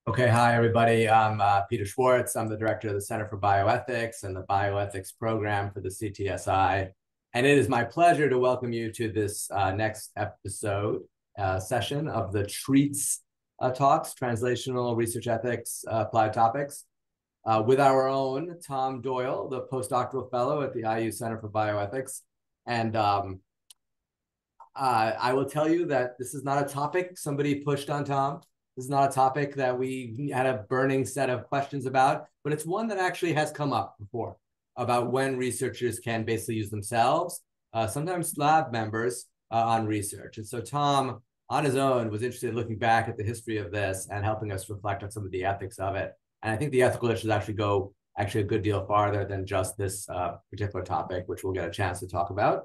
Okay, hi everybody. I'm Peter Schwartz. I'm the director of the Center for Bioethics and the Bioethics program for the CTSI. And it is my pleasure to welcome you to this next episode session of the TREATS talks, Translational Research Ethics Applied Topics, with our own Tom Doyle, the postdoctoral fellow at the IU Center for Bioethics. And I will tell you that this is not a topic somebody pushed on Tom. This is not a topic that we had a burning set of questions about, but it's one that actually has come up before about when researchers can basically use themselves, sometimes lab members, on research. And so Tom, on his own, was interested in looking back at the history of this and helping us reflect on some of the ethics of it. And I think the ethical issues actually go a good deal farther than just this particular topic, which we'll get a chance to talk about.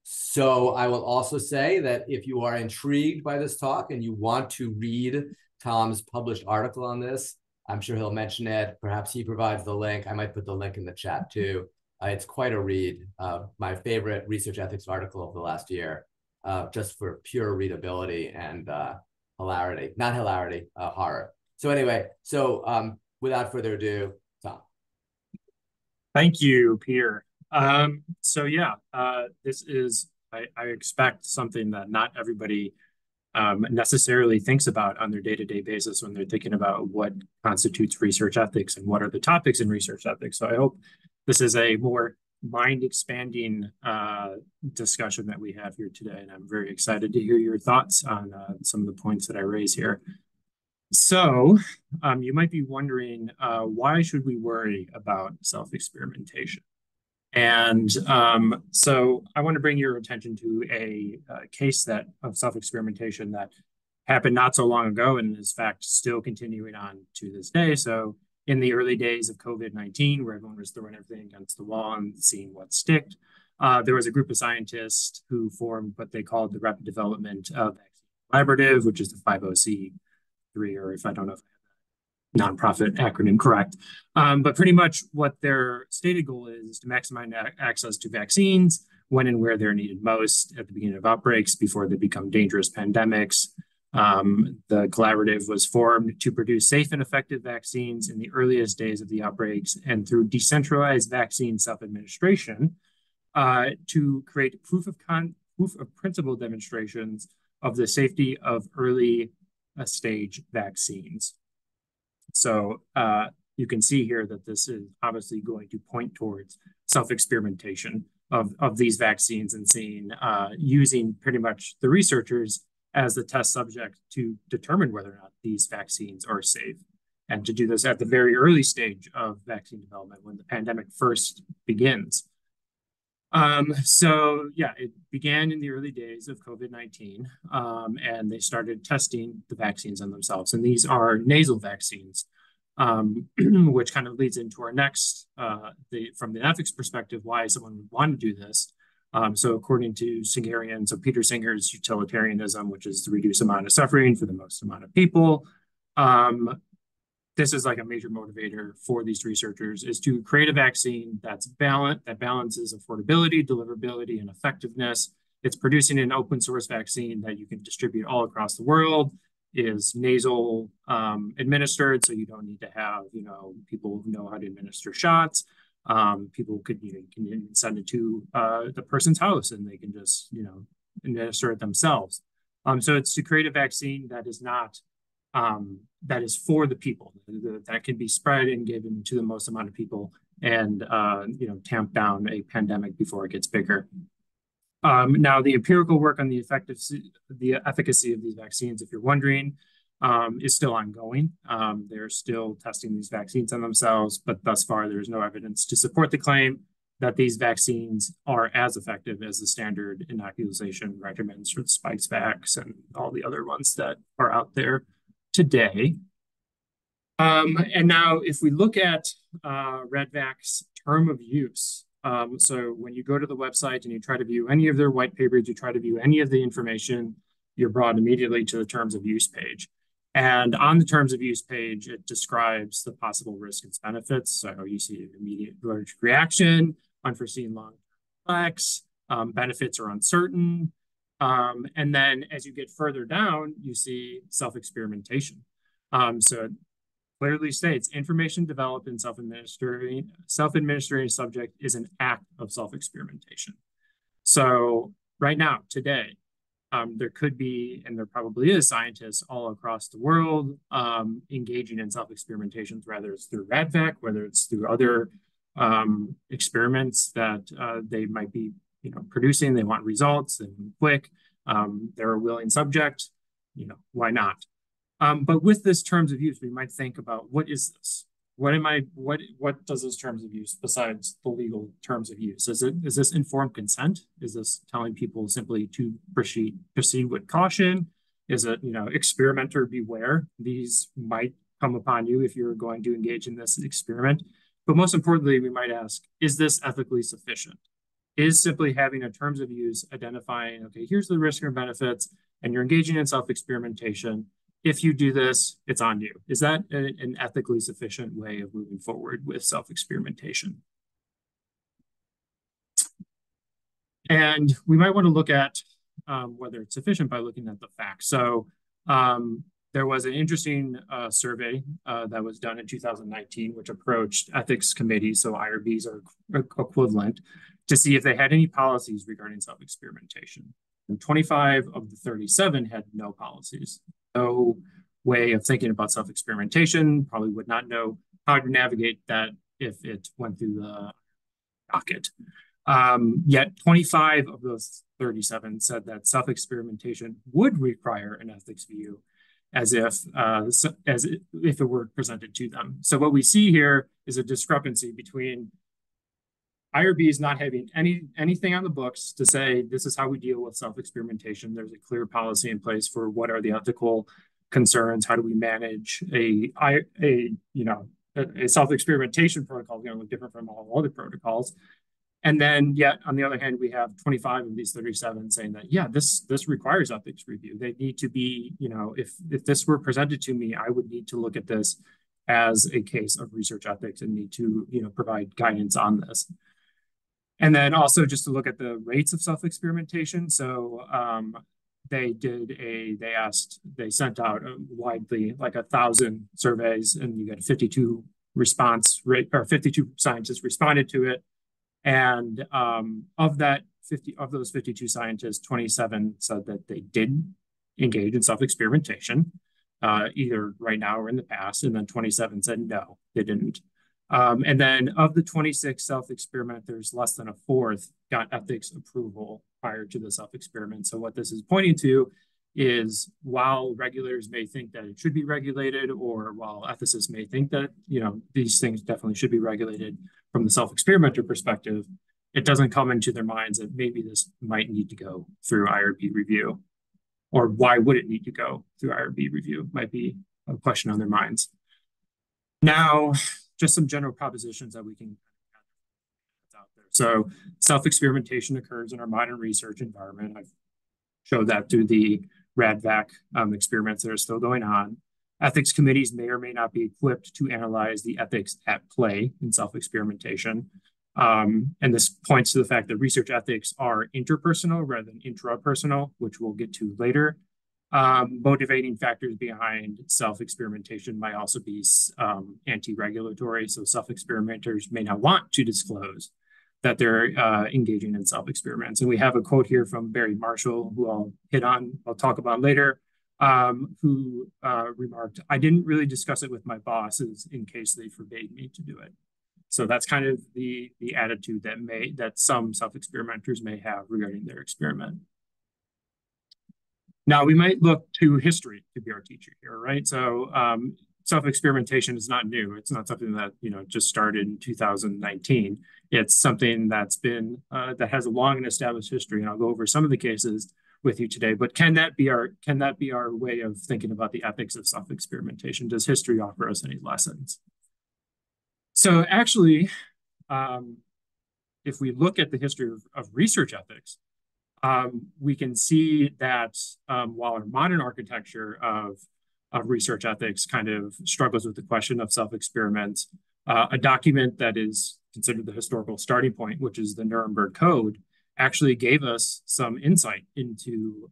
So I will also say that if you are intrigued by this talk and you want to read Tom's published article on this, I'm sure he'll mention it. Perhaps he provides the link. I might put the link in the chat too. It's quite a read. My favorite research ethics article of the last year, just for pure readability and hilarity. Not hilarity, horror. So anyway, without further ado, Tom. Thank you, Peter. This is, I expect, something that not everybody necessarily thinks about on their day-to-day basis when they're thinking about what constitutes research ethics and what are the topics in research ethics. So I hope this is a more mind-expanding discussion that we have here today, and I'm very excited to hear your thoughts on some of the points that I raise here. So you might be wondering, why should we worry about self-experimentation? And so I want to bring your attention to a case of self-experimentation that happened not so long ago and is, in fact, still continuing on to this day. So in the early days of COVID-19, where everyone was throwing everything against the wall and seeing what sticked, there was a group of scientists who formed what they called the Rapid Development Vaccine Collaborative, which is the 50C3, or if I don't know if nonprofit acronym correct. But pretty much what their stated goal is to maximize access to vaccines when and where they're needed most at the beginning of outbreaks before they become dangerous pandemics. The collaborative was formed to produce safe and effective vaccines in the earliest days of the outbreaks and through decentralized vaccine self-administration to create proof of principle demonstrations of the safety of early stage vaccines. So you can see here that this is obviously going to point towards self-experimentation of these vaccines and using pretty much the researchers as the test subject to determine whether or not these vaccines are safe. And to do this at the very early stage of vaccine development when the pandemic first begins. It began in the early days of COVID-19, and they started testing the vaccines on themselves. And these are nasal vaccines, which kind of leads into our next, from the ethics perspective, why someone would want to do this. So according to Peter Singer's utilitarianism, which is to reduce amount of suffering for the most amount of people, this is like a major motivator for these researchers, is to create a vaccine that balances affordability, deliverability, and effectiveness. It's producing an open source vaccine that you can distribute all across the world, is nasal administered, so you don't need to have, people who know how to administer shots. People can send it to the person's house and they can just, administer it themselves. So it's to create a vaccine that is not that is for the people, that can be spread and given to the most amount of people and, tamp down a pandemic before it gets bigger. Now, the empirical work on the efficacy of these vaccines, if you're wondering, is still ongoing. They're still testing these vaccines on themselves, but thus far, there's no evidence to support the claim that these vaccines are as effective as the standard inoculation regimens for Spikevax and all the other ones that are out there today. And now, if we look at Redvac's term of use, so when you go to the website and you try to view any of their white papers, you try to view any of the information, you're brought immediately to the terms of use page. And on the terms of use page, it describes the possible risks and benefits. So you see immediate allergic reaction, unforeseen long-term effects, benefits are uncertain. And then as you get further down, you see self-experimentation. So it clearly states information developed in self-administering subject is an act of self-experimentation. So right now, today, there could be, and there probably is, scientists all across the world engaging in self-experimentations, whether it's through RADVAC, whether it's through other experiments that they might be, producing. They want results and quick. They're a willing subject. Why not? But with this terms of use, we might think about, what is this? What does this terms of use besides the legal terms of use? Is this informed consent? Is this telling people simply to proceed with caution? Is it, experimenter beware? These might come upon you if you're going to engage in this experiment. But most importantly, we might ask, is this ethically sufficient? Is simply having a terms of use identifying, okay, here's the risk or benefits, and you're engaging in self-experimentation. If you do this, it's on you. Is that an ethically sufficient way of moving forward with self-experimentation? And we might want to look at whether it's sufficient by looking at the facts. So there was an interesting survey that was done in 2019, which approached ethics committees, so IRBs are equivalent, to see if they had any policies regarding self-experimentation. And 25 of the 37 had no policies. No way of thinking about self-experimentation, probably would not know how to navigate that if it went through the docket. Yet 25 of those 37 said that self-experimentation would require an ethics view as if it were presented to them. So what we see here is a discrepancy between IRBs not having anything on the books to say this is how we deal with self-experimentation. There's a clear policy in place for what are the ethical concerns. How do we manage a self-experimentation protocol different from all other protocols? And then yet on the other hand, we have 25 of these 37 saying that, yeah, this requires ethics review. They need to be, if this were presented to me, I would need to look at this as a case of research ethics and need to, provide guidance on this. And then also just to look at the rates of self-experimentation. So they sent out widely like 1,000 surveys, and you got 52 response rate, or 52 scientists responded to it. And of those 52 scientists, 27 said that they did engage in self-experimentation, either right now or in the past. And then 27 said no, they didn't. And then of the 26 self-experimenters, less than a fourth got ethics approval prior to the self-experiment. So what this is pointing to is, while regulators may think that it should be regulated, or while ethicists may think that, these things definitely should be regulated from the self-experimenter perspective, it doesn't come into their minds that maybe this might need to go through IRB review. Or why would it need to go through IRB review? Might be a question on their minds. Now, just some general propositions that we can out there. So self-experimentation occurs in our modern research environment. I've showed that through the RADVAC experiments that are still going on. Ethics committees may or may not be equipped to analyze the ethics at play in self-experimentation. And this points to the fact that research ethics are interpersonal rather than intrapersonal, which we'll get to later. Motivating factors behind self-experimentation might also be anti-regulatory. So self-experimenters may not want to disclose that they're engaging in self-experiments. And we have a quote here from Barry Marshall, who I'll talk about later, who remarked, "I didn't really discuss it with my bosses in case they forbade me to do it." So that's kind of the attitude that some self-experimenters may have regarding their experiment. Now, we might look to history to be our teacher here, right? So self-experimentation is not new. It's not something that, just started in 2019. It's something that's been, that has a long and established history. And I'll go over some of the cases with you today, but can that be our way of thinking about the ethics of self-experimentation? Does history offer us any lessons? So actually, if we look at the history of research ethics, we can see that while our modern architecture of research ethics kind of struggles with the question of self-experiments, a document that is considered the historical starting point, which is the Nuremberg Code, actually gave us some insight into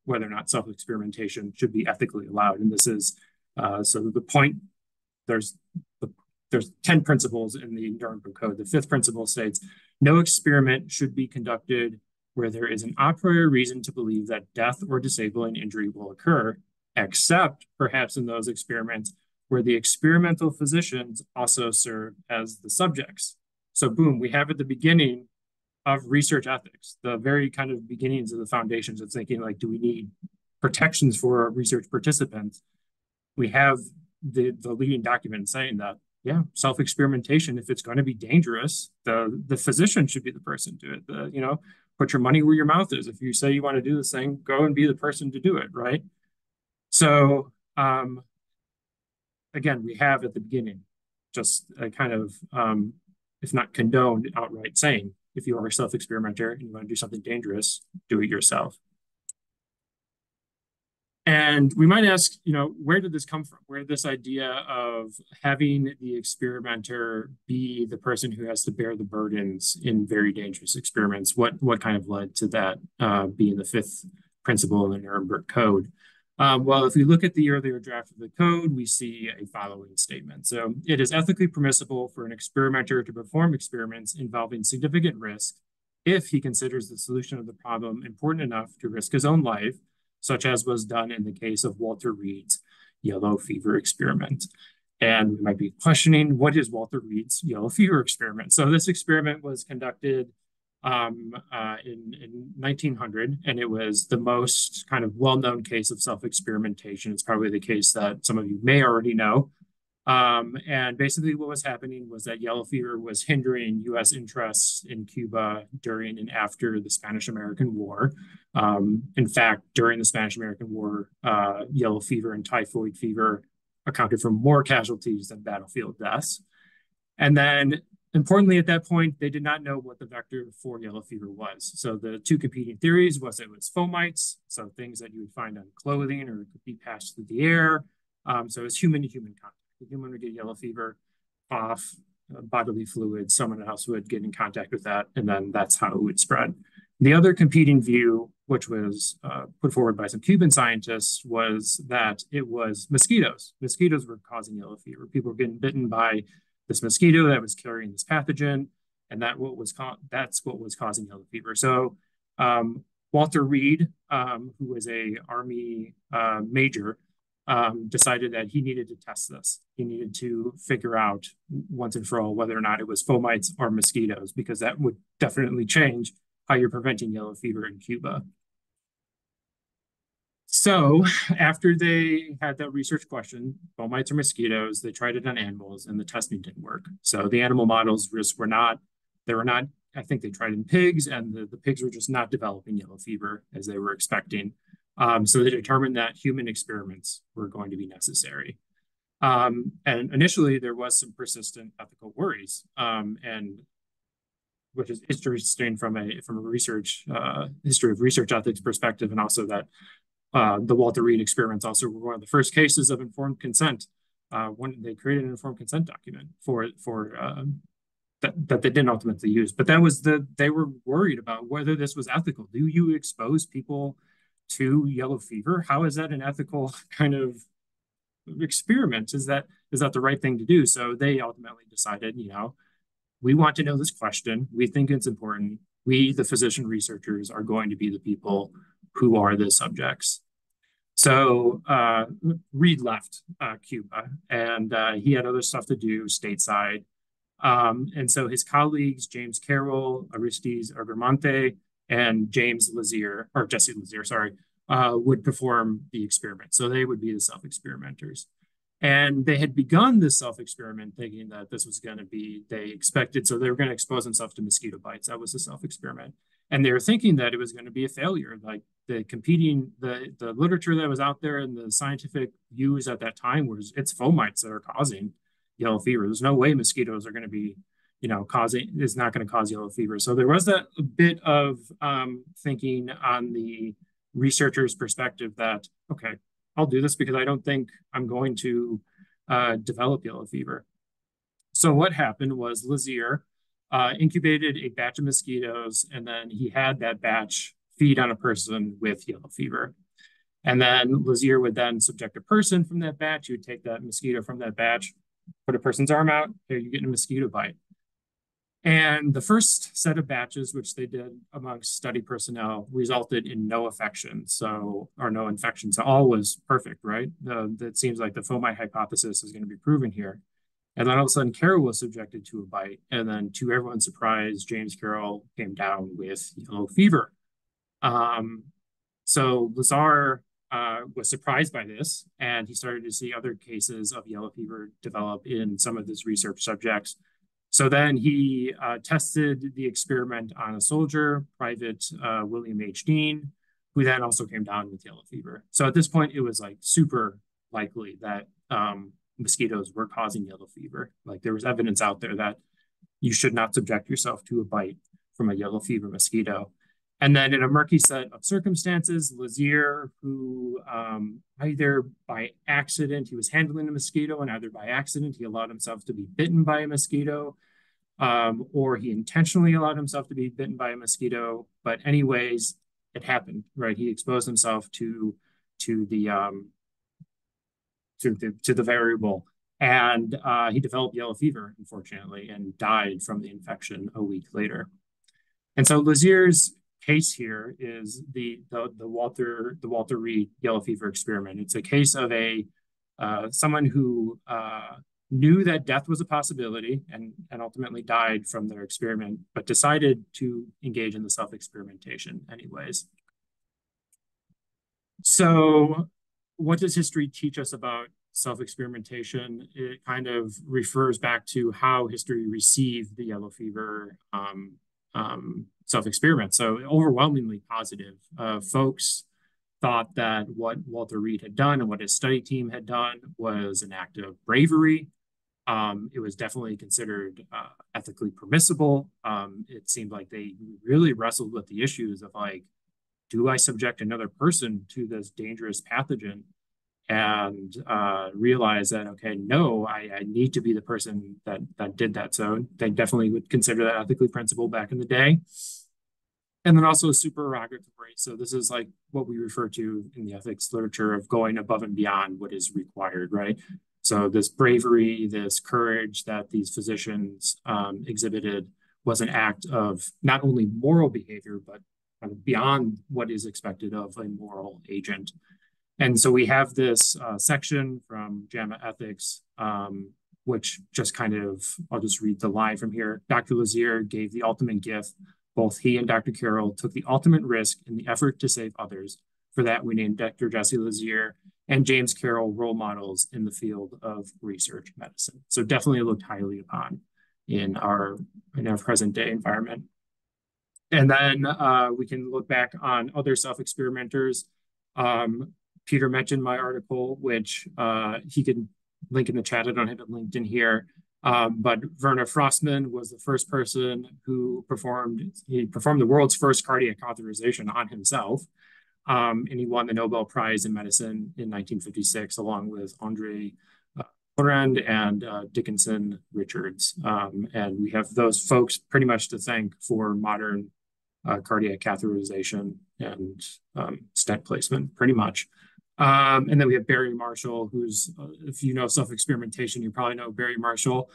whether or not self-experimentation should be ethically allowed. And this is So the point, there's there's 10 principles in the Nuremberg Code. The fifth principle states, no experiment should be conducted where there is an a priori reason to believe that death or disabling injury will occur, except perhaps in those experiments where the experimental physicians also serve as the subjects. So boom, we have at the beginning of research ethics, the very kind of beginnings of the foundations of thinking like, do we need protections for research participants? We have the leading document saying that, yeah, self-experimentation, if it's going to be dangerous, the physician should be the person to it. Put your money where your mouth is. If you say you want to do this thing, go and be the person to do it, right? So again, we have at the beginning just a kind of, if not condoned, outright saying, if you are a self-experimenter and you want to do something dangerous, do it yourself. And we might ask, where did this come from? Where did this idea of having the experimenter be the person who has to bear the burdens in very dangerous experiments? What kind of led to that being the fifth principle in the Nuremberg Code? Well, if we look at the earlier draft of the code, we see a following statement. So it is ethically permissible for an experimenter to perform experiments involving significant risk if he considers the solution of the problem important enough to risk his own life, such as was done in the case of Walter Reed's yellow fever experiment. And we might be questioning, what is Walter Reed's yellow fever experiment? So this experiment was conducted in 1900, and it was the most kind of well-known case of self-experimentation. It's probably the case that some of you may already know. And basically what was happening was that yellow fever was hindering U.S. interests in Cuba during and after the Spanish-American War. In fact, during the Spanish-American War, yellow fever and typhoid fever accounted for more casualties than battlefield deaths. And then, importantly, at that point, they did not know what the vector for yellow fever was. So the two competing theories was it was fomites, so things that you would find on clothing or could be passed through the air. So it's human-to-human contact. The human would get yellow fever, cough, bodily fluid, someone else would get in contact with that, and then that's how it would spread. The other competing view, which was put forward by some Cuban scientists, was that it was mosquitoes. Mosquitoes were causing yellow fever. People were getting bitten by this mosquito that was carrying this pathogen, and that's what was causing yellow fever. So Walter Reed, who was a Army major, decided that he needed to test this. He needed to figure out once and for all whether or not it was fomites or mosquitoes, because that would definitely change how you're preventing yellow fever in Cuba. So after they had that research question, fomites or mosquitoes, they tried it on animals and the testing didn't work. So the animal models were not, I think they tried in pigs, and the pigs were just not developing yellow fever as they were expecting. So they determined that human experiments were going to be necessary. And initially there was some persistent ethical worries, and which is interesting from a research history of research ethics perspective, and also that the Walter Reed experiments also were one of the first cases of informed consent. When they created an informed consent document for that they didn't ultimately use, but that was they were worried about whether this was ethical. Do you expose people to yellow fever? How is that an ethical kind of experiment? Is that the right thing to do? So they ultimately decided, we want to know this question. We think it's important. We, the physician researchers, are going to be the people who are the subjects. So Reed left Cuba, and he had other stuff to do stateside. And so his colleagues, James Carroll, Aristides Argamonte, and Jesse Lazier, would perform the experiment. So they would be the self-experimenters. And they had begun this self-experiment thinking that this was going to be, so they were going to expose themselves to mosquito bites. That was the self-experiment. And they were thinking that it was going to be a failure. Like the literature that was out there and the scientific views at that time was it's fomites that are causing yellow fever. There's no way mosquitoes are going to be, is not going to cause yellow fever. So there was that bit of thinking on the researcher's perspective that, okay, I'll do this because I don't think I'm going to develop yellow fever. So what happened was Lazier incubated a batch of mosquitoes, and then he had that batch feed on a person with yellow fever. And then Lazier would then subject a person from that batch. You would take that mosquito from that batch, put a person's arm out, here you get a mosquito bite. And the first set of batches, which they did amongst study personnel, resulted in no infection. Or no infection. So all was perfect, right? That seems like the fomite hypothesis is going to be proven here. And then all of a sudden, Carroll was subjected to a bite. And then to everyone's surprise, James Carroll came down with yellow fever. So Lazar was surprised by this, and he started to see other cases of yellow fever develop in some of his research subjects. So then he tested the experiment on a soldier, Private William H. Dean, who then also came down with yellow fever. So at this point, it was like super likely that mosquitoes were causing yellow fever. Like there was evidence out there that you should not subject yourself to a bite from a yellow fever mosquito. And then in a murky set of circumstances, Lazier, who either by accident, he was handling a mosquito, and either by accident, he allowed himself to be bitten by a mosquito, or he intentionally allowed himself to be bitten by a mosquito. But anyways, it happened, right? He exposed himself to the variable, and he developed yellow fever, unfortunately, and died from the infection a week later. And so Lazier's case here is the Walter Reed yellow fever experiment. It's a case of someone who knew that death was a possibility and ultimately died from their experiment, but decided to engage in the self-experimentation anyways. So what does history teach us about self-experimentation? It kind of refers back to how history received the yellow fever self-experiment. So overwhelmingly positive. Folks thought that what Walter Reed had done and what his study team had done was an act of bravery. It was definitely considered ethically permissible. It seemed like they really wrestled with the issues of like, do I subject another person to this dangerous pathogen? And realize that, okay, no, I need to be the person that did that. So they definitely would consider that ethically principled back in the day. And then also supererogatory. So this is like what we refer to in the ethics literature of going above and beyond what is required, right? So this bravery, this courage that these physicians exhibited was an act of not only moral behavior, but kind of beyond what is expected of a moral agent. And so we have this section from JAMA Ethics, which just kind of, I'll just read the line from here. Dr. Lazier gave the ultimate gift. Both he and Dr. Carroll took the ultimate risk in the effort to save others. For that, we named Dr. Jesse Lazier and James Carroll role models in the field of research medicine. So definitely looked highly upon in our present day environment. And then we can look back on other self-experimenters. Peter mentioned my article, which he can link in the chat. I don't have it linked in here. But Werner Frostman was the first person who performed the world's first cardiac catheterization on himself. And he won the Nobel Prize in Medicine in 1956, along with Andre Florand and Dickinson Richards. And we have those folks pretty much to thank for modern cardiac catheterization and stent placement, pretty much. And then we have Barry Marshall, who's, if you know self-experimentation, you probably know Barry Marshall.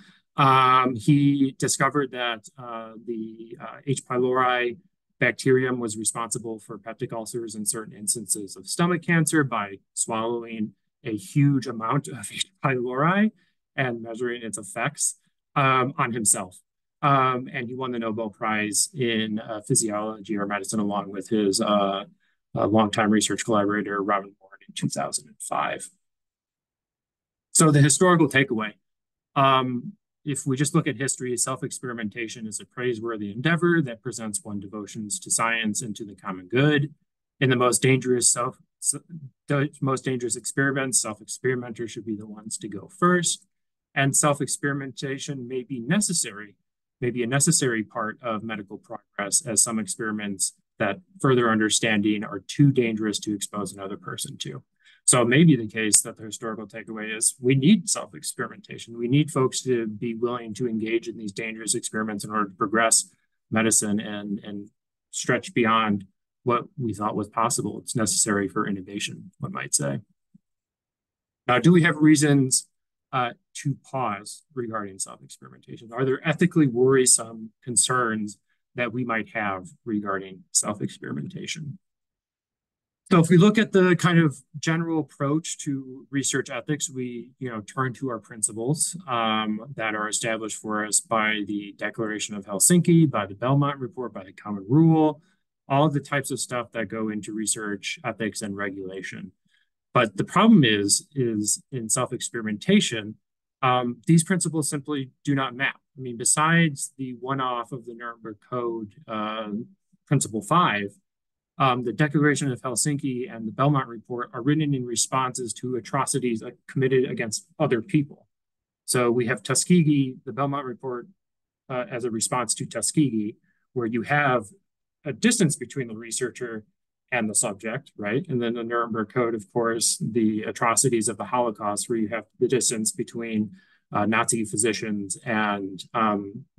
He discovered that the H. pylori bacterium was responsible for peptic ulcers in certain instances of stomach cancer by swallowing a huge amount of H. pylori and measuring its effects on himself. And he won the Nobel Prize in physiology or medicine along with his longtime research collaborator, Robin Moore, in 2005. So the historical takeaway, if we just look at history, self-experimentation is a praiseworthy endeavor that presents one's devotions to science and to the common good. In the most dangerous experiments, self-experimenters should be the ones to go first. And self-experimentation may be a necessary part of medical progress, as some experiments that further understanding are too dangerous to expose another person to. So it may be the case that the historical takeaway is we need self-experimentation. We need folks to be willing to engage in these dangerous experiments in order to progress medicine and stretch beyond what we thought was possible. It's necessary for innovation, one might say. Now, do we have reasons to pause regarding self-experimentation? Are there ethically worrisome concerns that we might have regarding self-experimentation? So if we look at the kind of general approach to research ethics, we turn to our principles that are established for us by the Declaration of Helsinki, by the Belmont Report, by the Common Rule, all of the types of stuff that go into research ethics and regulation. But the problem is in self-experimentation, these principles simply do not map. I mean, besides the one-off of the Nuremberg Code, Principle 5, the Declaration of Helsinki and the Belmont Report are written in responses to atrocities committed against other people. So we have Tuskegee, the Belmont Report, as a response to Tuskegee, where you have a distance between the researcher and the subject, right? And then the Nuremberg Code, of course, the atrocities of the Holocaust, where you have the distance between Nazi physicians and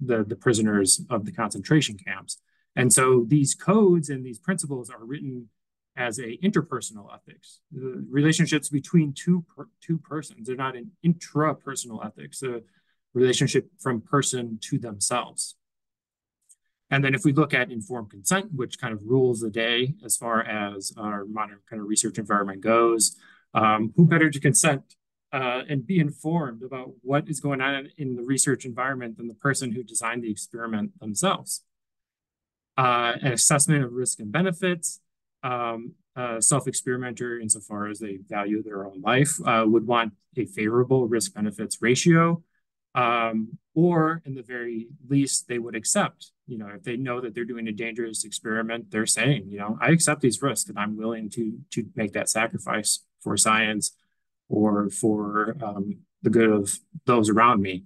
the prisoners of the concentration camps. And so these codes and these principles are written as a interpersonal ethics, the relationships between two persons. They're not an intrapersonal ethics, a relationship from person to themselves. And then if we look at informed consent, which kind of rules the day as far as our modern kind of research environment goes, who better to consent and be informed about what is going on in the research environment than the person who designed the experiment themselves? An assessment of risk and benefits. Self-experimenter, insofar as they value their own life, would want a favorable risk-benefits ratio, or in the very least, they would accept, if they know that they're doing a dangerous experiment, they're saying, I accept these risks and I'm willing to make that sacrifice for science or for the good of those around me.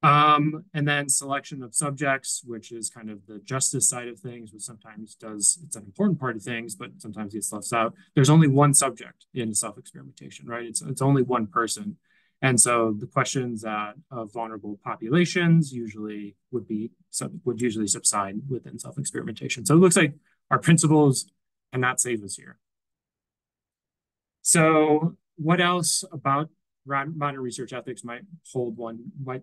And then selection of subjects, which is kind of the justice side of things, which sometimes it's an important part of things, but sometimes gets left out. There's only one subject in self-experimentation, right? It's only one person. And so the questions of vulnerable populations would usually subside within self-experimentation. So it looks like our principles cannot save us here. So what else about modern research ethics might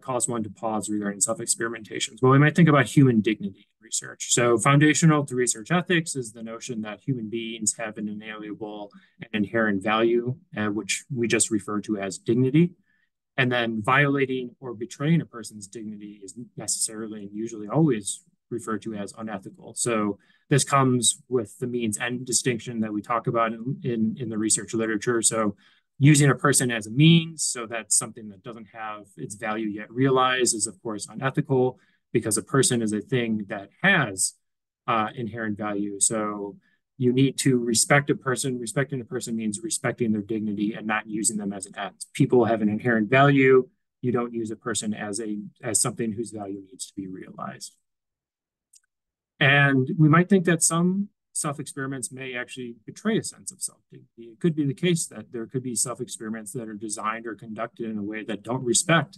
cause one to pause regarding self-experimentations? Well, we might think about human dignity in research. So foundational to research ethics is the notion that human beings have an inalienable and inherent value, which we just refer to as dignity. And then violating or betraying a person's dignity is necessarily and usually always referred to as unethical. So this comes with the means end distinction that we talk about in the research literature. So using a person as a means, so that's something that doesn't have its value yet realized, is of course unethical, because a person is a thing that has inherent value. So you need to respect a person. Respecting a person means respecting their dignity and not using them as an end. People have an inherent value. You don't use a person as something whose value needs to be realized. And we might think that some self-experiments may actually betray a sense of self-dignity. It could be the case that there could be self-experiments that are designed or conducted in a way that don't respect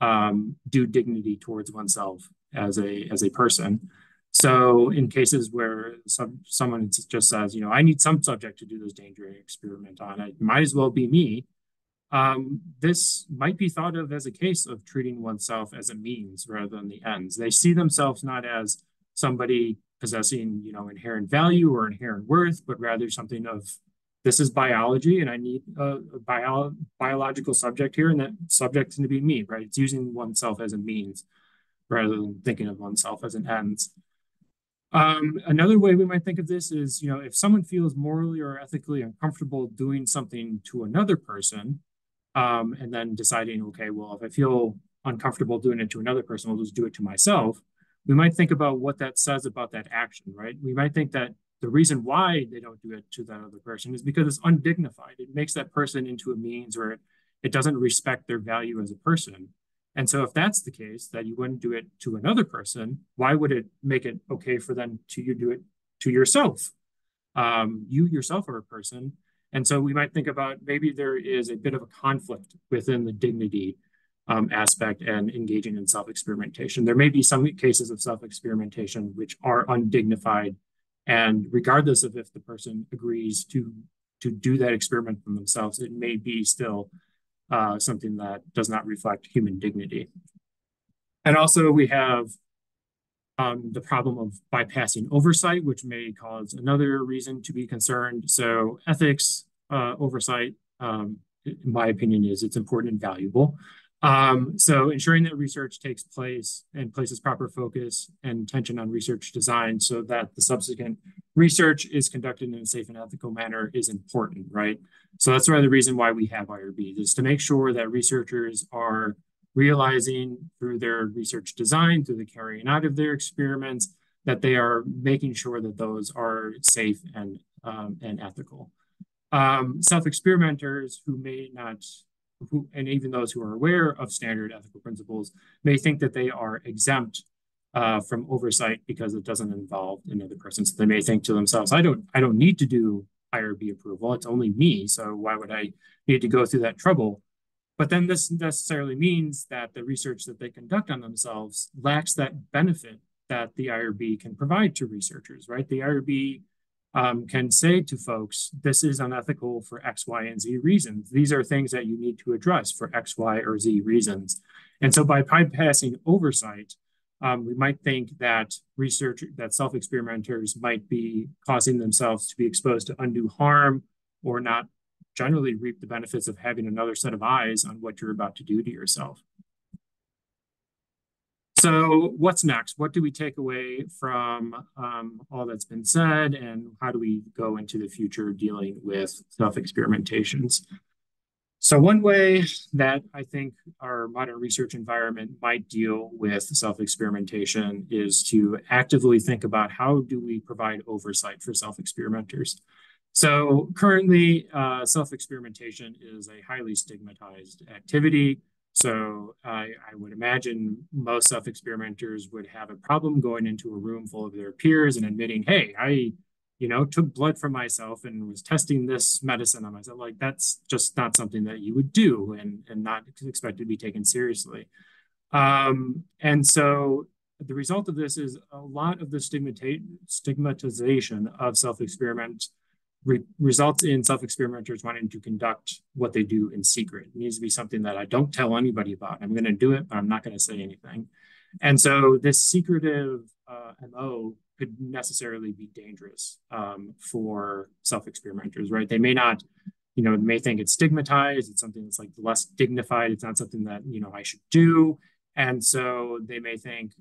due dignity towards oneself as a person. So in cases where someone just says, I need some subject to do this dangerous experiment on, it might as well be me. This might be thought of as a case of treating oneself as a means rather than the ends. They see themselves not as somebody possessing, inherent value or inherent worth, but rather something of, this is biology and I need a biological subject here, and that subject is going to be me, right? It's using oneself as a means rather than thinking of oneself as an ends. Another way we might think of this is, if someone feels morally or ethically uncomfortable doing something to another person, and then deciding, okay, well, if I feel uncomfortable doing it to another person, I'll just do it to myself. We might think about what that says about that action, right? We might think that the reason why they don't do it to that other person is because it's undignified. It makes that person into a means, or it doesn't respect their value as a person. And so if that's the case, that you wouldn't do it to another person, why would it make it okay for them to do it to yourself? You yourself are a person. And so we might think about maybe there is a bit of a conflict within the dignity aspect and engaging in self-experimentation. There may be some cases of self-experimentation which are undignified And regardless of if the person agrees to do that experiment for themselves, it may be still something that does not reflect human dignity. And also we have the problem of bypassing oversight, which may cause another reason to be concerned. So ethics oversight, in my opinion, it's important and valuable. So ensuring that research takes place and places proper focus and attention on research design so that the subsequent research is conducted in a safe and ethical manner is important, right? So that's the reason why we have IRBs, is to make sure that researchers are realizing through their research design, through the carrying out of their experiments, that they are making sure that those are safe and ethical. Self-experimenters who may not, and even those who are aware of standard ethical principles, may think that they are exempt from oversight because it doesn't involve another person. So they may think to themselves, I don't need to do IRB approval. It's only me. So why would I need to go through that trouble? But then this necessarily means that the research that they conduct on themselves lacks that benefit that the IRB can provide to researchers, right? The IRB can say to folks, this is unethical for X, Y, and Z reasons. These are things that you need to address for X, Y, or Z reasons. And so by bypassing oversight, we might think that self-experimenters might be causing themselves to be exposed to undue harm or not generally reap the benefits of having another set of eyes on what you're about to do to yourself. So what's next? What do we take away from all that's been said, and how do we go into the future dealing with self-experimentations? So one way that I think our modern research environment might deal with self-experimentation is to actively think about how do we provide oversight for self-experimenters. So currently, self-experimentation is a highly stigmatized activity. So I would imagine most self-experimenters would have a problem going into a room full of their peers and admitting, hey, I took blood from myself and was testing this medicine on myself. Like, that's just not something that you would do and not expect to be taken seriously. And so the result of this is a lot of the stigmatization of self-experiment results in self-experimenters wanting to conduct what they do in secret. It needs to be something that I don't tell anybody about. I'm going to do it, but I'm not going to say anything. And so this secretive MO could necessarily be dangerous for self-experimenters, right? They may not, may think it's stigmatized. It's something that's like less dignified. It's not something that, I should do. And so they may think,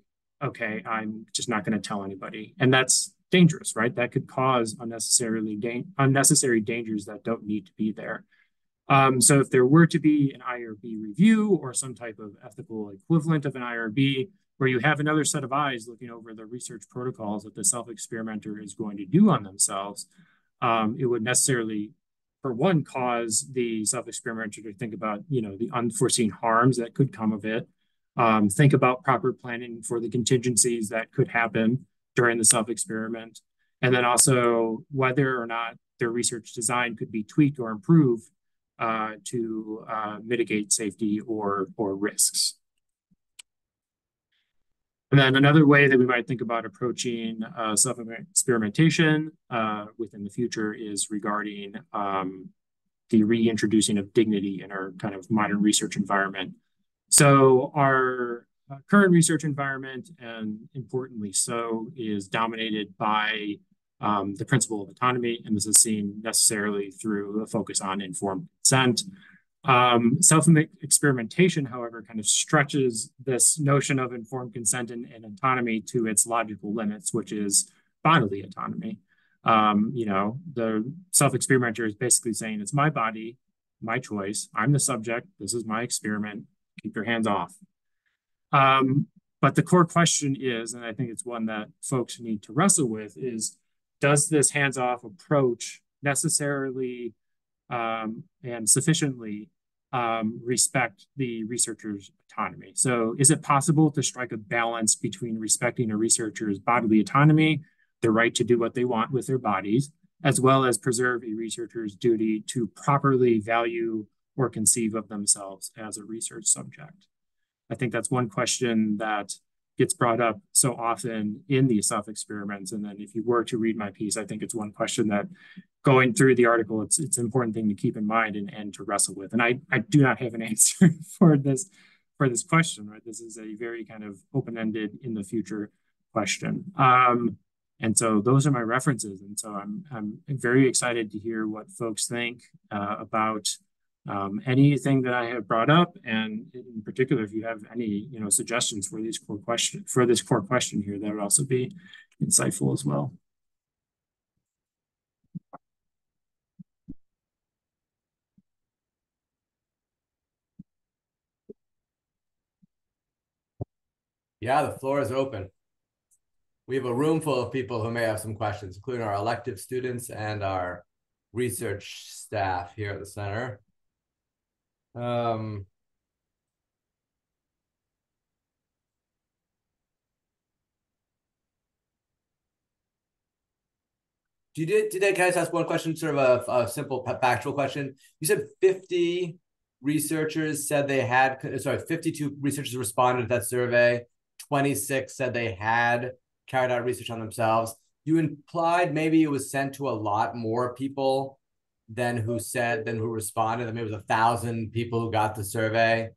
okay, I'm just not going to tell anybody. And that's dangerous, right? That could cause unnecessary dangers that don't need to be there. So if there were to be an IRB review or some type of ethical equivalent of an IRB, where you have another set of eyes looking over the research protocols that the self-experimenter is going to do on themselves, it would necessarily, for one, cause the self-experimenter to think about, the unforeseen harms that could come of it. Think about proper planning for the contingencies that could happen during the self-experiment, and then also whether or not their research design could be tweaked or improved to mitigate safety or risks. And then another way that we might think about approaching self-experimentation within the future is regarding the reintroducing of dignity in our kind of modern research environment. So our current research environment, and importantly so, is dominated by the principle of autonomy, and this is seen necessarily through a focus on informed consent. Self-experimentation, however, kind of stretches this notion of informed consent and autonomy to its logical limits, which is bodily autonomy. The self-experimenter is basically saying, it's my body, my choice, I'm the subject, this is my experiment, keep your hands off. But the core question is, and I think it's one that folks need to wrestle with, is does this hands-off approach necessarily and sufficiently respect the researcher's autonomy? So is it possible to strike a balance between respecting a researcher's bodily autonomy, the right to do what they want with their bodies, as well as preserve a researcher's duty to properly value or conceive of themselves as a research subject? I think that's one question that gets brought up so often in these self-experiments. And then if you were to read my piece, I think it's one question that going through the article, it's an important thing to keep in mind and to wrestle with. And I do not have an answer for this question, right? This is a very kind of open-ended in the future question. And so those are my references. And so I'm very excited to hear what folks think about anything that I have brought up, and in particular, if you have any suggestions for this core question here, that would also be insightful as well. Yeah, the floor is open. We have a room full of people who may have some questions, including our elective students and our research staff here at the center. Can I just ask one question, sort of a simple factual question? You said 50 researchers said they had, 52 researchers responded to that survey. 26 said they had carried out research on themselves. You implied maybe it was sent to a lot more people than who responded. I mean, it was 1,000 people who got the survey,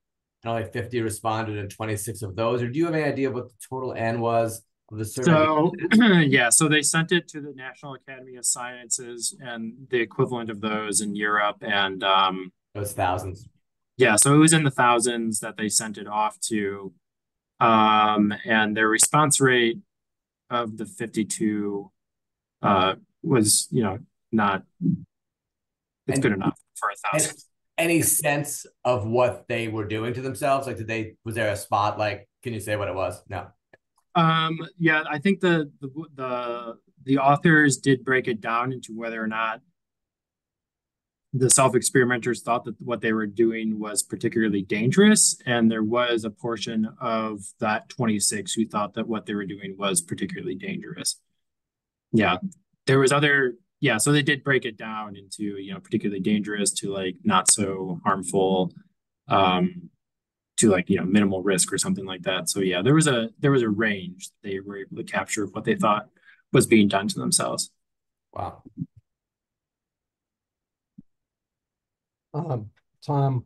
and only 50 responded, and 26 of those. Or do you have any idea what the total N was of the survey? So yeah, so they sent it to the National Academy of Sciences and the equivalent of those in Europe, and it was thousands. Yeah, so it was in the thousands that they sent it off to, and their response rate of the 52 was, not, it's good enough for 1,000. Any sense of what they were doing to themselves? Like, was there a spot? Like, can you say what it was? No. Yeah, I think the authors did break it down into whether or not the self-experimenters thought that what they were doing was particularly dangerous, and there was a portion of that 26 who thought that what they were doing was particularly dangerous. Yeah, there was so they did break it down into, particularly dangerous to like not so harmful, to like, minimal risk or something like that. So yeah, there was a range they were able to capture of what they thought was being done to themselves. Wow. Tom,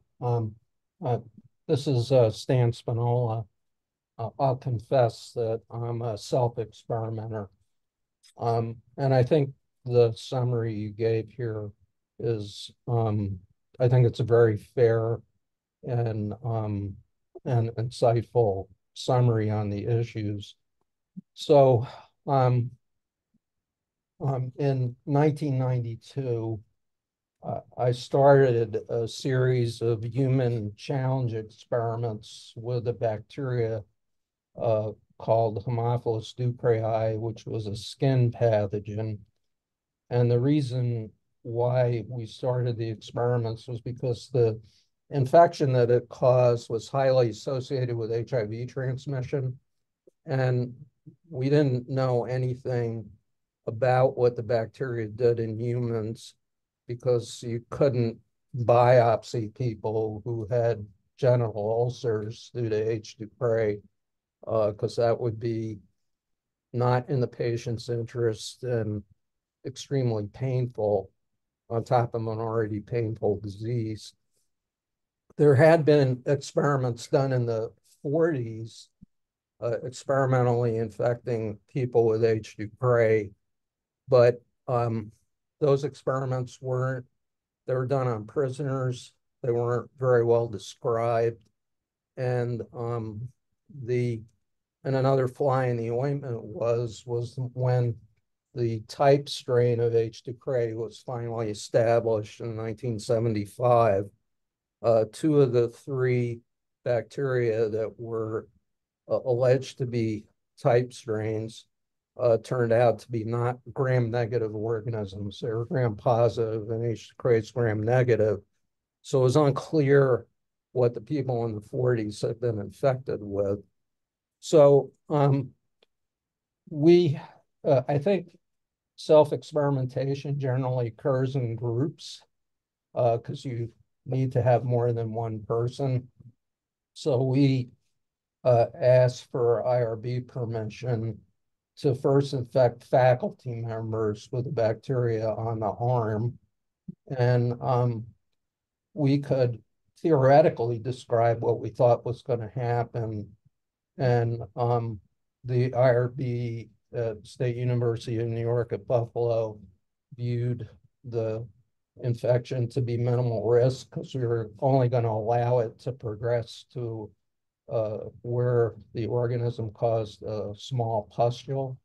this is Stan Spinola. I'll confess that I'm a self-experimenter. And I think the summary you gave here is, I think it's a very fair and insightful summary on the issues. So in 1992, I started a series of human challenge experiments with a bacteria called Haemophilus ducreyi, which was a skin pathogen. And the reason why we started the experiments was because the infection that it caused was highly associated with HIV transmission. And we didn't know anything about what the bacteria did in humans, because you couldn't biopsy people who had genital ulcers due to H. ducreyi, because that would be not in the patient's interest and extremely painful on top of an already painful disease. There had been experiments done in the 40s, experimentally infecting people with H. ducreyi, but those experiments were done on prisoners. They weren't very well described. And another fly in the ointment was when the type strain of H. ducreyi was finally established in 1975. Two of the three bacteria that were alleged to be type strains turned out to be not gram-negative organisms. They were gram-positive, and H. ducreyi is gram-negative. So it was unclear what the people in the 40s had been infected with. So I think self-experimentation generally occurs in groups because you need to have more than one person. So we asked for IRB permission to first infect faculty members with the bacteria on the arm. And we could theoretically describe what we thought was going to happen. And the IRB at State University of New York at Buffalo viewed the infection to be minimal risk because we were only going to allow it to progress to where the organism caused a small pustule.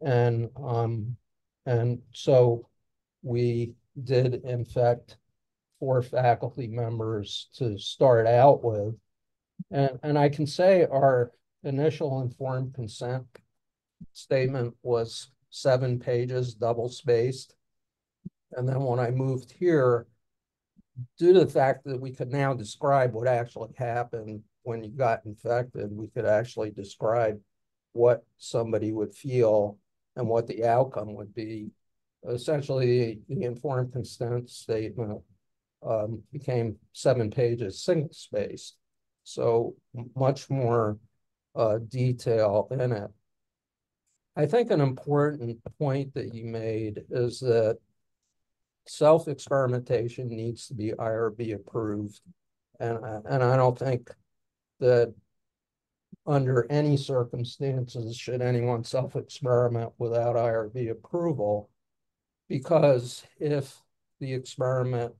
And so we did infect 4 faculty members to start out with. And I can say our initial informed consent statement was 7 pages, double spaced. And then when I moved here, due to the fact that we could now describe what actually happened when you got infected, we could actually describe what somebody would feel and what the outcome would be. Essentially, the informed consent statement became 7 pages, single spaced. So much more detail in it. I think an important point that you made is that self-experimentation needs to be IRB approved. And I don't think that under any circumstances should anyone self-experiment without IRB approval, because if the experiment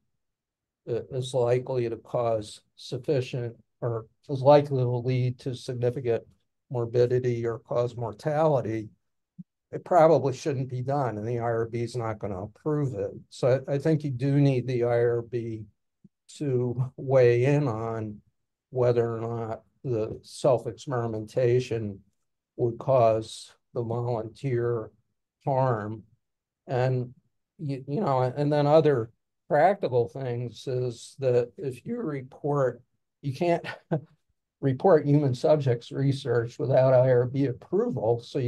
is likely to cause sufficient or is likely to lead to significant morbidity or cause mortality, it probably shouldn't be done, and the IRB is not going to approve it. So I think you do need the IRB to weigh in on whether or not the self-experimentation would cause the volunteer harm. And, you know, and then other practical things is that if you report, you can't report human subjects research without IRB approval. So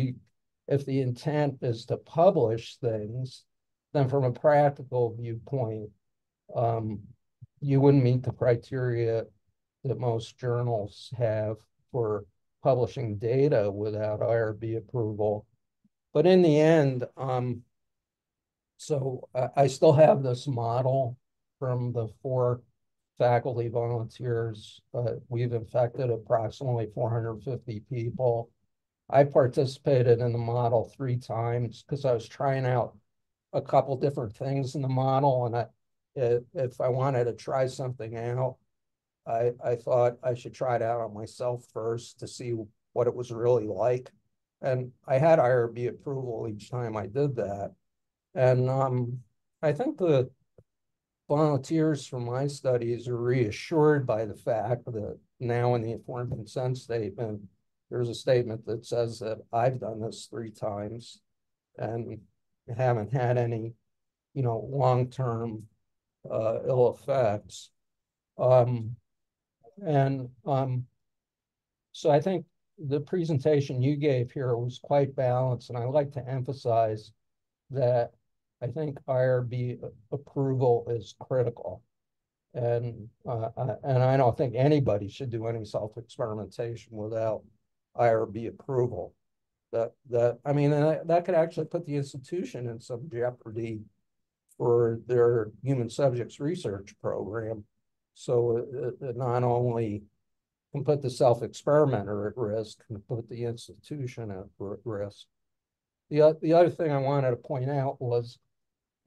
if the intent is to publish things, then from a practical viewpoint, you wouldn't meet the criteria that most journals have for publishing data without IRB approval. But in the end, so I still have this model from the 4 faculty volunteers. We've infected approximately 450 people. I participated in the model 3 times because I was trying out a couple different things in the model. And if I wanted to try something out, I thought I should try it out on myself first to see what it was really like. And I had IRB approval each time I did that. And I think the volunteers from my studies are reassured by the fact that now in the informed consent statement, there's a statement that says that I've done this 3 times and haven't had any, you know, long-term ill effects. So I think the presentation you gave here was quite balanced, and I like to emphasize that I think IRB approval is critical. And I don't think anybody should do any self-experimentation without IRB approval. I mean, that could actually put the institution in some jeopardy for their human subjects research program. So it not only can put the self-experimenter at risk, can put the institution at risk. The other thing I wanted to point out was,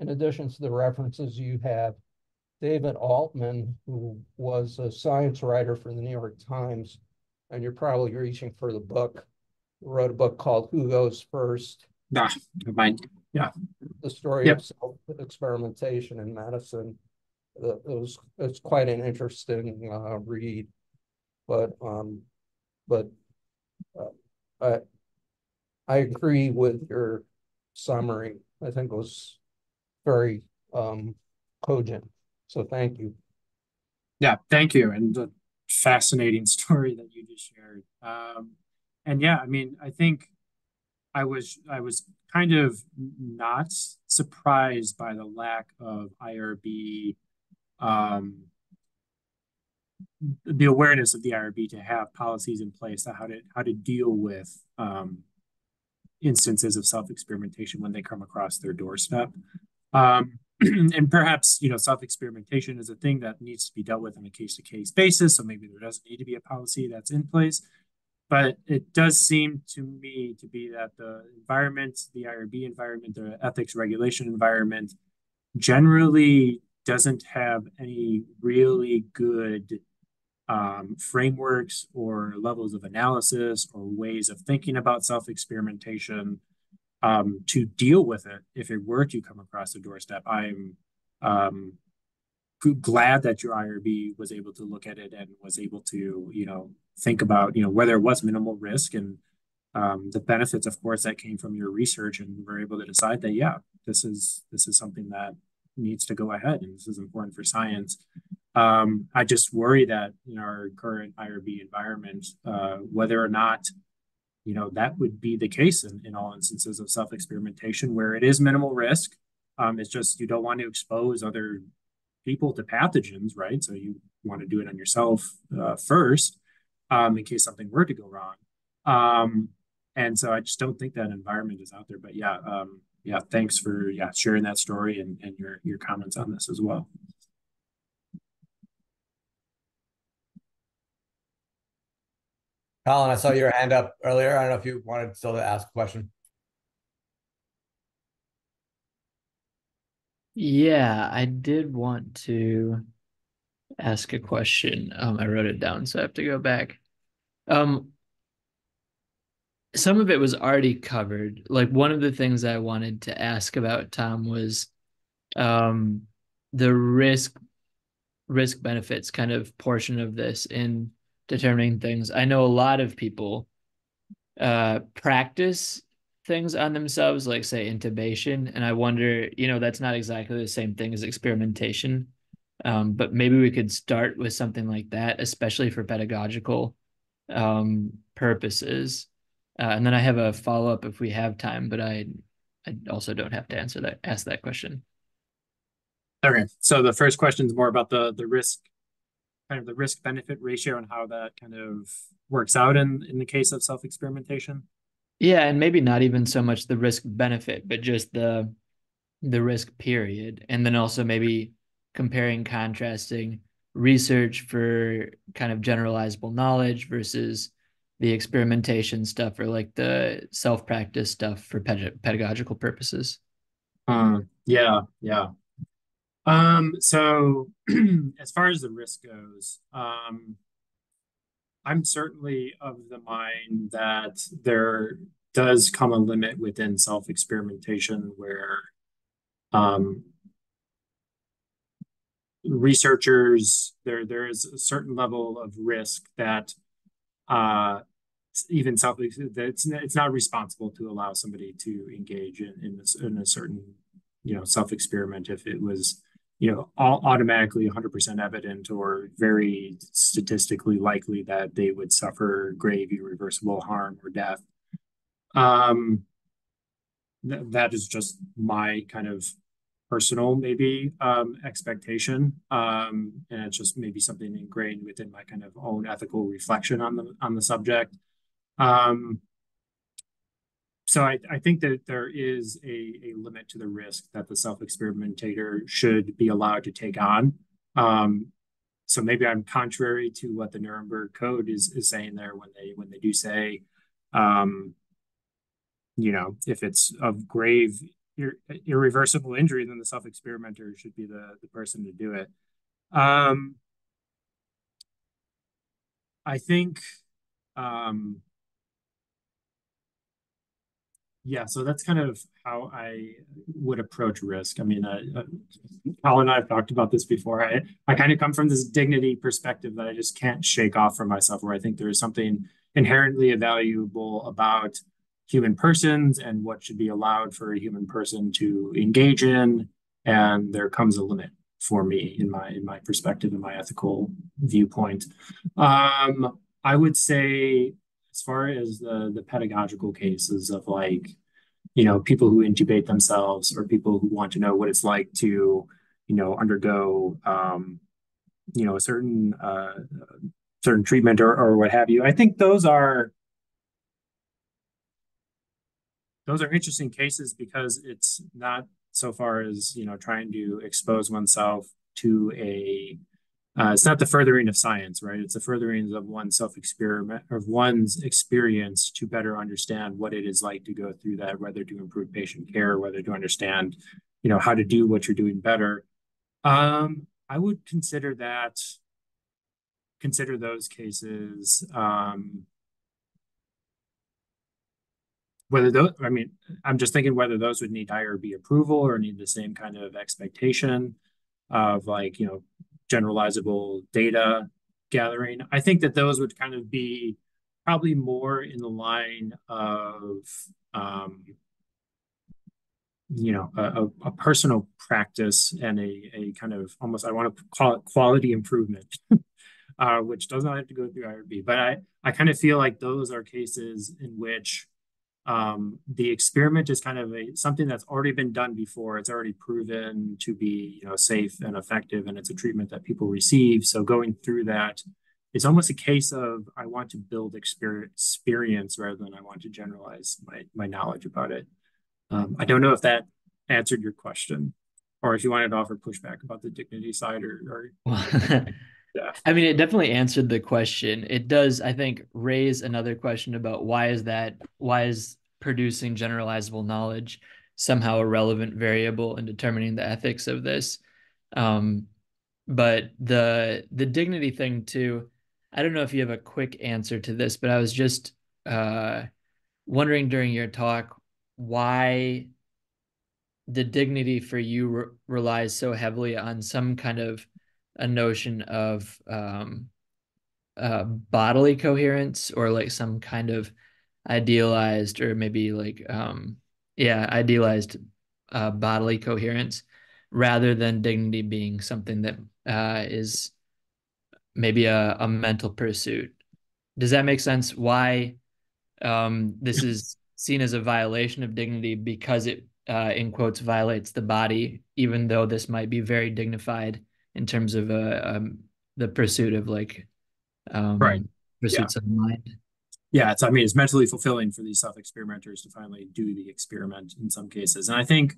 in addition to the references you have, David Altman, who was a science writer for the New York Times, and you're probably reaching for the book, wrote a book called Who Goes First? Mine. Yeah. The story of self-experimentation in medicine. It's quite an interesting read, but I agree with your summary. I think it was very cogent. So thank you. Yeah, thank you. And the fascinating story that you just shared. And yeah, I mean, I think I was kind of not surprised by the lack of IRB the awareness of the IRB to have policies in place on how to deal with instances of self-experimentation when they come across their doorstep. And perhaps, self-experimentation is a thing that needs to be dealt with on a case-to-case basis. So maybe there doesn't need to be a policy that's in place. But it does seem to me to be that the environment, the IRB environment, the ethics regulation environment generally doesn't have any really good frameworks or levels of analysis or ways of thinking about self-experimentation to deal with it if it were to come across the doorstep. I'm glad that your IRB was able to look at it and was able to, think about, whether it was minimal risk and the benefits, of course, that came from your research, and we're able to decide that, yeah, this is something that needs to go ahead and this is important for science. I just worry that in our current IRB environment, whether or not that would be the case in all instances of self-experimentation where it is minimal risk. It's just you don't want to expose other people to pathogens, right? So you want to do it on yourself first in case something were to go wrong. And so I just don't think that environment is out there. But yeah, thanks for sharing that story and your comments on this as well. Colin, I saw your hand up earlier. I don't know if you wanted still to ask a question. Yeah, I did want to ask a question. I wrote it down, so I have to go back. Some of it was already covered. Like one of the things I wanted to ask about, Tom, was the risk benefits kind of portion of this in determining things. I know a lot of people practice things on themselves, like say intubation, and I wonder, that's not exactly the same thing as experimentation, but maybe we could start with something like that, especially for pedagogical purposes. And then I have a follow-up if we have time, but I also don't have to ask that question. Okay, so the first question is more about the risk, kind of the risk benefit ratio and how that kind of works out in the case of self-experimentation. Yeah, and maybe not even so much the risk benefit, but just the risk period. And then also maybe comparing, contrasting research for kind of generalizable knowledge versus the experimentation stuff or like the self-practice stuff for pedagogical purposes. Yeah. So as far as the risk goes, I'm certainly of the mind that there does come a limit within self-experimentation where researchers, there is a certain level of risk that even it's not responsible to allow somebody to engage in a certain self-experiment if it was automatically 100% evident or very statistically likely that they would suffer grave irreversible harm or death. That is just my kind of personal maybe expectation, and it's just maybe something ingrained within my kind of own ethical reflection on the subject. So I think that there is a limit to the risk that the self-experimentator should be allowed to take on. So maybe I'm contrary to what the Nuremberg Code is saying there when they do say, if it's of grave irreversible injury, then the self-experimenter should be the person to do it. I think, so that's kind of how I would approach risk. I mean, Colin and I have talked about this before. I kind of come from this dignity perspective that I just can't shake off from myself, where I think there is something inherently valuable about human persons and what should be allowed for a human person to engage in. And there comes a limit for me in my perspective, in my ethical viewpoint. I would say, as far as the pedagogical cases of people who intubate themselves or people who want to know what it's like to, undergo a certain certain treatment or what have you. I think those are interesting cases because it's not so far as trying to expose oneself to a it's not the furthering of science, right? It's the furthering of one's experience to better understand what it is like to go through that, whether to improve patient care, whether to understand, how to do what you're doing better. I would consider those cases, whether those, I mean, I'm just thinking whether those would need IRB approval or need the same kind of expectation of like, generalizable data gathering. I think that those would kind of be probably more in the line of, a personal practice and a kind of almost, I want to call it quality improvement, which does not have to go through IRB. But I kind of feel like those are cases in which the experiment is kind of something that's already been done before. It's already proven to be, safe and effective, and it's a treatment that people receive. So going through that, it's almost a case of I want to build experience rather than I want to generalize my knowledge about it. I don't know if that answered your question, or if you wanted to offer pushback about the dignity side, or yeah. I mean, it definitely answered the question. It does, I think, raise another question about why is producing generalizable knowledge somehow a relevant variable in determining the ethics of this. But the dignity thing too, I don't know if you have a quick answer to this, but I was just wondering during your talk why the dignity for you relies so heavily on some kind of a notion of bodily coherence, or like some kind of idealized, or maybe like idealized bodily coherence, rather than dignity being something that is maybe a mental pursuit. Does that make sense? Why this is seen as a violation of dignity because it, in quotes, violates the body, even though this might be very dignified in terms of the pursuit of like right. pursuits of the mind. Yeah, it's mentally fulfilling for these self-experimenters to finally do the experiment in some cases. And I think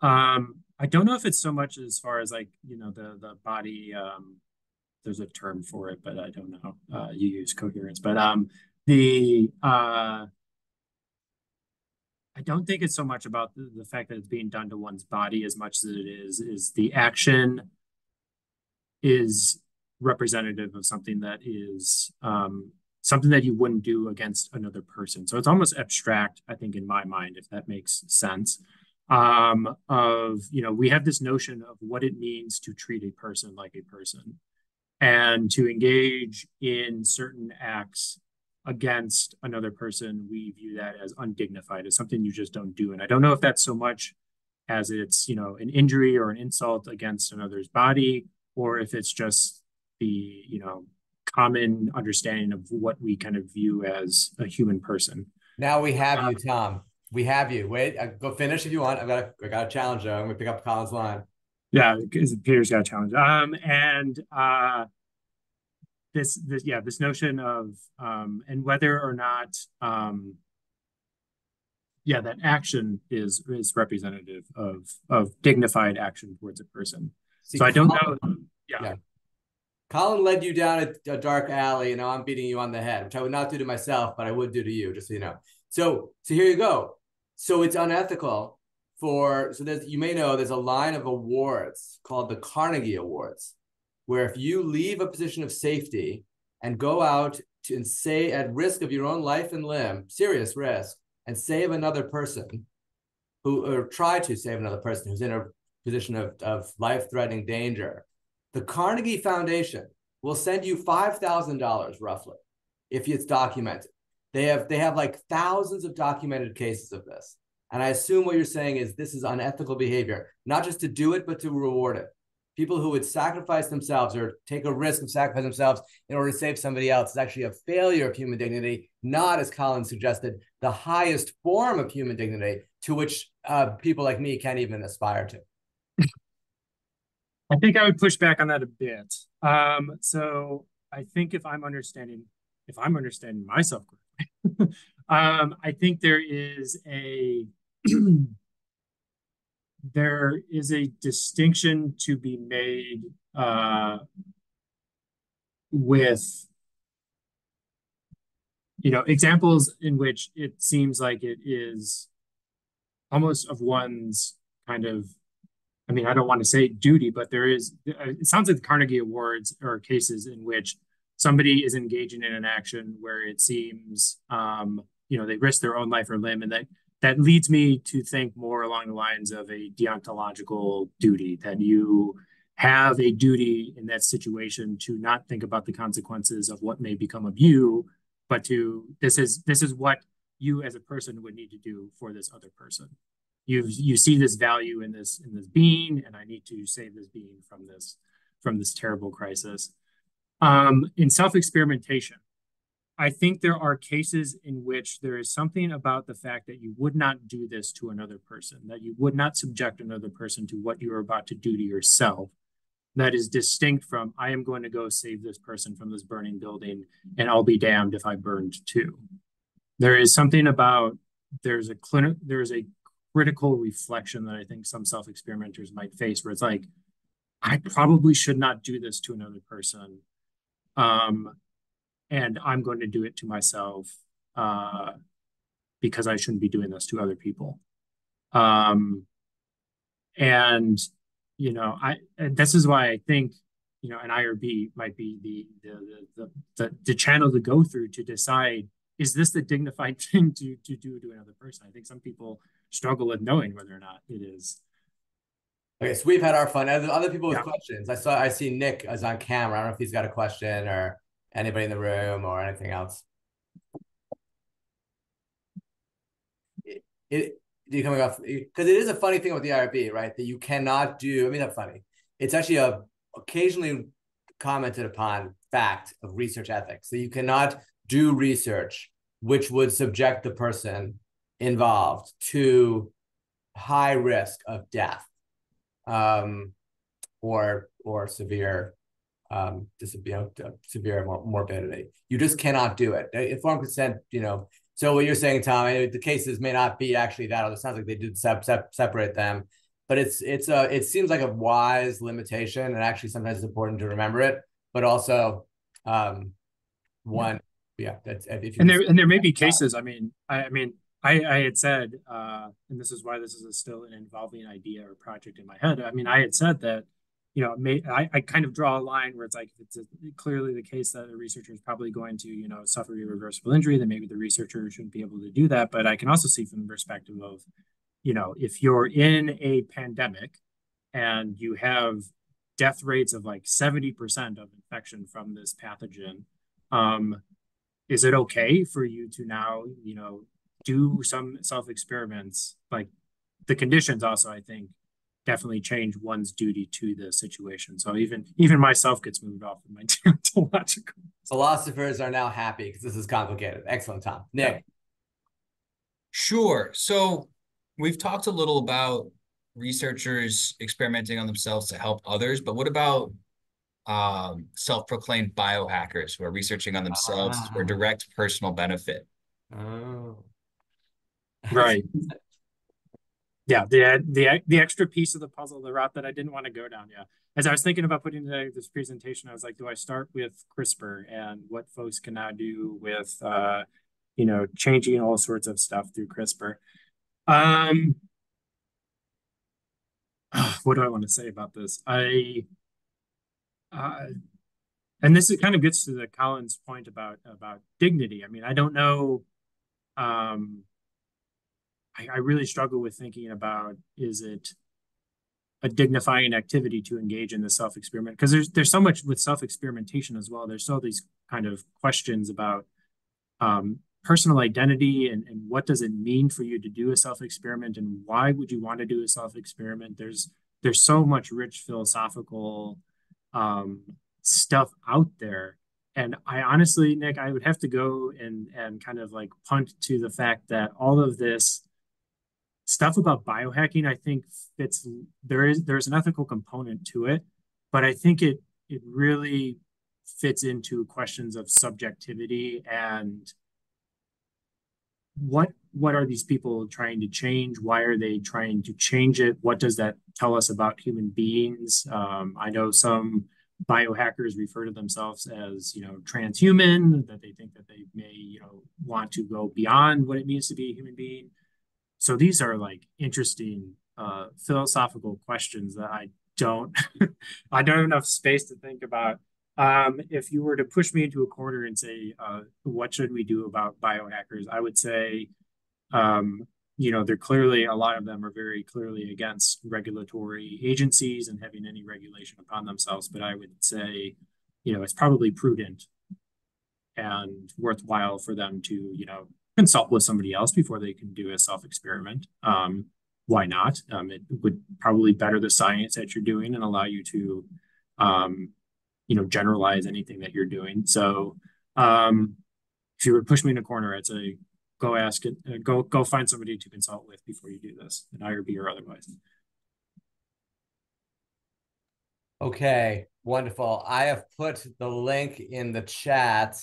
I don't know if it's so much as far as like, the body, there's a term for it, but I don't know. You use coherence, but I don't think it's so much about the fact that it's being done to one's body as much as it is the action is representative of something that is something that you wouldn't do against another person. So it's almost abstract, I think, in my mind, if that makes sense. We have this notion of what it means to treat a person like a person, and to engage in certain acts against another person, we view that as undignified, as something you just don't do. And I don't know if that's so much as it's, an injury or an insult against another's body, or if it's just the, common understanding of what we kind of view as a human person. Now we have you, Tom. We have you. Wait, go finish if you want. I got a challenge though. I'm gonna pick up Colin's line. Yeah, Peter's got a challenge. This notion of and whether or not that action is representative of dignified action towards a person. See, so I don't know. Yeah. Colin led you down a dark alley, and now I'm beating you on the head, which I would not do to myself, but I would do to you, just so you know. So here you go. So it's unethical there's, you may know, there's a line of awards called the Carnegie Awards, where if you leave a position of safety and go out and say, at risk of your own life and limb, serious risk, and save another person or try to save another person who's in a position of life-threatening danger, the Carnegie Foundation will send you $5,000 roughly if it's documented. They have like thousands of documented cases of this. And I assume what you're saying is this is unethical behavior, not just to do it, but to reward it. People who would sacrifice themselves or take a risk of sacrificing themselves in order to save somebody else is actually a failure of human dignity, not, as Colin suggested, the highest form of human dignity to which people like me can't even aspire to. I think I would push back on that a bit. So I think if I'm understanding myself correctly, I think there is a distinction to be made with examples in which it seems like it is almost of one's kind of, I mean, I don't want to say duty, but it sounds like the Carnegie Awards are cases in which somebody is engaging in an action where it seems, they risk their own life or limb. And that leads me to think more along the lines of a deontological duty, that you have a duty in that situation to not think about the consequences of what may become of you, but this is what you as a person would need to do for this other person. You see this value in this being, and I need to save this being from this terrible crisis. In self-experimentation, I think there are cases in which there is something about the fact that you would not do this to another person, that you would not subject another person to what you are about to do to yourself, that is distinct from, I am going to go save this person from this burning building, and I'll be damned if I burned too. There is something about, there's a critical reflection that I think some self-experimenters might face, where it's like, I probably should not do this to another person. And I'm going to do it to myself because I shouldn't be doing this to other people. And this is why I think an IRB might be the channel to go through to decide, is this the dignified thing to do to another person? I think some people struggle with knowing whether or not it is. Okay, so we've had our fun. Other people with questions. I see Nick is on camera. I don't know if he's got a question, or anybody in the room, or anything else. Do you coming off, because it is a funny thing with the IRB, right? That you cannot do. I mean, not funny. It's actually a occasionally commented upon fact of research ethics, that you cannot do research which would subject the person involved to high risk of death, or severe severe morbidity. You just cannot do it. Informed consent, So what you're saying, Tom, the cases may not be actually that, or it sounds like they did separate them, but it seems like a wise limitation, and actually sometimes it's important to remember it, but also that's and there may be cases. I had said, and this is why this is still an evolving idea or project in my head. I had said that, I kind of draw a line where it's like, if it's clearly the case that the researcher is probably going to, suffer irreversible injury, then maybe the researcher shouldn't be able to do that. But I can also see from the perspective of, if you're in a pandemic and you have death rates of like 70% of infection from this pathogen, is it okay for you to now, do some self-experiments? Like, the conditions also, I think, definitely change one's duty to the situation. So even myself gets moved off of my deontological. Philosophers are now happy because this is complicated. Excellent, Tom. Nick. Sure. So we've talked a little about researchers experimenting on themselves to help others, but what about self-proclaimed biohackers who are researching on themselves for direct personal benefit? Oh. Right. Yeah, the extra piece of the puzzle, the route that I didn't want to go down. Yeah, as I was thinking about putting together this presentation, I was like, do I start with CRISPR and what folks can now do with, changing all sorts of stuff through CRISPR? What do I want to say about this? And this kind of gets to the Colin's point about dignity. I don't know. I really struggle with thinking about, is it a dignifying activity to engage in the self-experiment? Because there's so much with self-experimentation as well. There's all these kind of questions about personal identity and what does it mean for you to do a self-experiment, and why would you want to do a self-experiment? There's so much rich philosophical stuff out there. And I honestly, Nick, I would have to go and kind of like punt to the fact that all of this stuff about biohacking, I think there's an ethical component to it, but I think it really fits into questions of subjectivity and what are these people trying to change? Why are they trying to change it? What does that tell us about human beings? I know some biohackers refer to themselves as, transhuman, that they think that they may, want to go beyond what it means to be a human being. So these are like interesting philosophical questions that I don't I don't have enough space to think about. If you were to push me into a corner and say, what should we do about biohackers? I would say, they're clearly, a lot of them are very clearly against regulatory agencies and having any regulation upon themselves. But I would say, it's probably prudent and worthwhile for them to, consult with somebody else before they can do a self-experiment. Why not? It would probably better the science that you're doing and allow you to, generalize anything that you're doing. So if you were to push me in a corner, I'd say go ask it, go find somebody to consult with before you do this, an IRB or otherwise. Okay, wonderful. I have put the link in the chat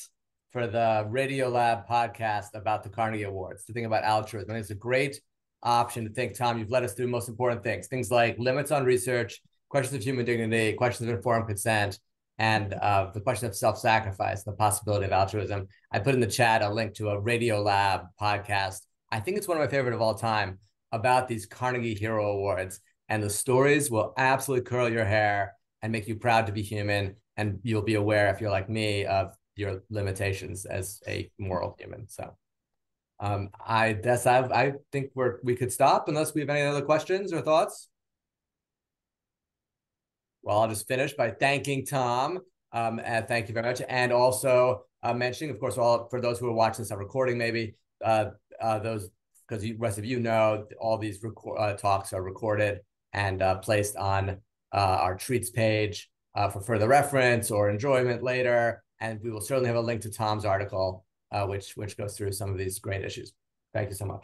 for the Radiolab podcast about the Carnegie Awards to think about altruism. And it's a great option to think, Tom, you've led us through the most important things like limits on research, questions of human dignity, questions of informed consent, and the question of self-sacrifice, the possibility of altruism. I put in the chat a link to a Radiolab podcast. I think it's one of my favorite of all time about these Carnegie Hero Awards. And the stories will absolutely curl your hair and make you proud to be human. And you'll be aware, if you're like me, of your limitations as a moral human. So I think we could stop unless we have any other questions or thoughts. Well, I'll just finish by thanking Tom, and thank you very much. And also mentioning, of course, for those who are watching this on recording, maybe those, because the rest of you know, all these talks are recorded and placed on our treats page for further reference or enjoyment later. And we will certainly have a link to Tom's article, which goes through some of these great issues. Thank you so much.